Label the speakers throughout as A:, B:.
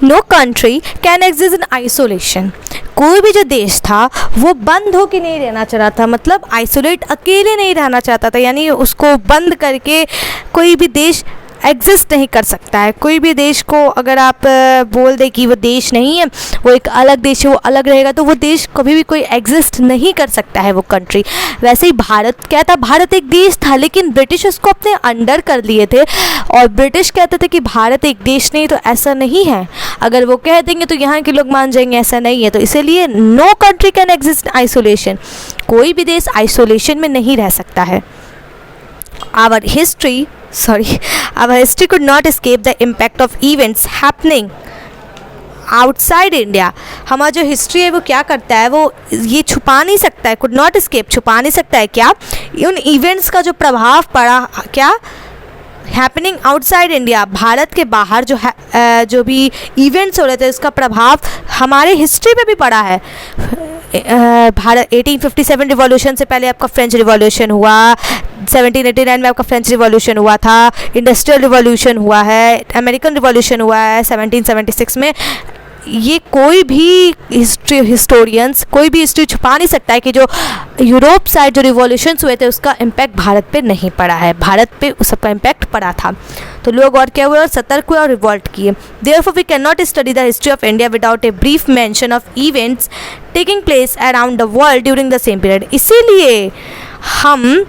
A: No country can exist in isolation. कोई भी जो देश था वो बंद होके नहीं रहना चाह रहा था, मतलब आइसोलेट अकेले नहीं रहना चाहता था, यानी उसको बंद करके कोई भी देश एग्जिस्ट नहीं कर सकता है। कोई भी देश को अगर आप बोल दें कि वो देश नहीं है, वो एक अलग देश है, वो अलग रहेगा, तो वो देश कभी भी कोई एग्जिस्ट नहीं कर सकता है, वो कंट्री। वैसे ही भारत क्या था, भारत एक देश था लेकिन ब्रिटिश उसको अपने अंडर कर लिए थे, और ब्रिटिश कहते थे कि भारत एक देश नहीं, तो ऐसा नहीं है। अगर वो कह देंगे तो यहाँ के लोग मान जाएंगे, ऐसा नहीं है। तो इसीलिए no country can exist in isolation, कोई भी देश आइसोलेशन में नहीं रह सकता है। Our history could not escape the impact of events happening outside India. हमारा जो हिस्ट्री है वो क्या करता है, वो ये छुपा नहीं सकता है, कुड नॉट स्केप, छुपा नहीं सकता है क्या, उन इवेंट्स का जो प्रभाव पड़ा, क्या हैपनिंग आउटसाइड इंडिया, भारत के बाहर जो भी इवेंट्स हो रहे थे उसका प्रभाव हमारे हिस्ट्री पे भी पड़ा है। भारत 1857 रिवॉल्यूशन से पहले आपका फ्रेंच रिवॉल्यूशन हुआ, 1789 में आपका फ्रेंच रिवॉल्यूशन हुआ था, इंडस्ट्रियल रिवॉल्यूशन हुआ है, अमेरिकन रिवॉल्यूशन हुआ है 1776 में। ये कोई भी हिस्टोरियंस कोई भी हिस्ट्री छुपा नहीं सकता है कि जो यूरोप साइड जो रिवॉल्यूशंस हुए थे उसका इम्पैक्ट भारत पे नहीं पड़ा है, भारत पे उस सबका इम्पैक्ट पड़ा था। तो लोग और क्या हुए, और सतर्क हुए और रिवॉल्ट किए। Therefore we can not study the history of India without a brief mention of events taking place around the world during the same period. इसीलिए हम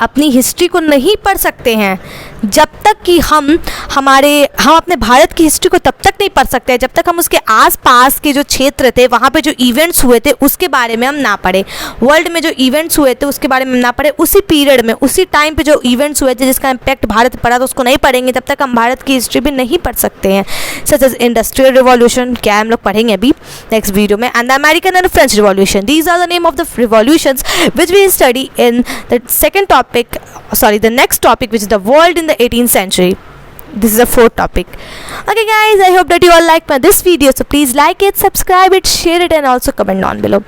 A: अपनी हिस्ट्री को नहीं पढ़ सकते हैं जब तक कि हम अपने भारत की हिस्ट्री को तब तक नहीं पढ़ सकते हैं जब तक हम उसके आसपास के जो क्षेत्र थे वहाँ पे जो इवेंट्स हुए थे उसके बारे में हम ना पढ़ें। वर्ल्ड में जो इवेंट्स हुए थे उसके बारे में ना पढ़ें, उसी पीरियड में उसी टाइम पे जो इवेंट्स हुए थे जिसका इम्पैक्ट भारत पर पड़ा तो उसको नहीं पढ़ेंगे, तब तक हम भारत की हिस्ट्री भी नहीं पढ़ सकते हैं। सच एज इंडस्ट्रियल रिवॉल्यूशन, क्या हम लोग पढ़ेंगे अभी नेक्स्ट वीडियो में, and the American and French revolution. These are the name of the revolutions which we study in the next topic, which is the world in the 18th century. This is the fourth topic. Okay guys, I hope that you all liked this video, so please like it, subscribe it, share it, and also comment down below.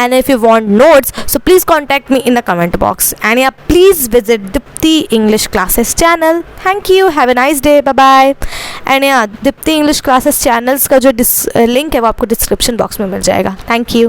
A: And if you want notes, so please contact me in the comment box, and yeah, please visit Dipti English Classes channel. Thank you, have a nice day, bye bye. And yeah, Dipti English Classes channels का जो link है वो आपको description box में मिल जाएगा. Thank you.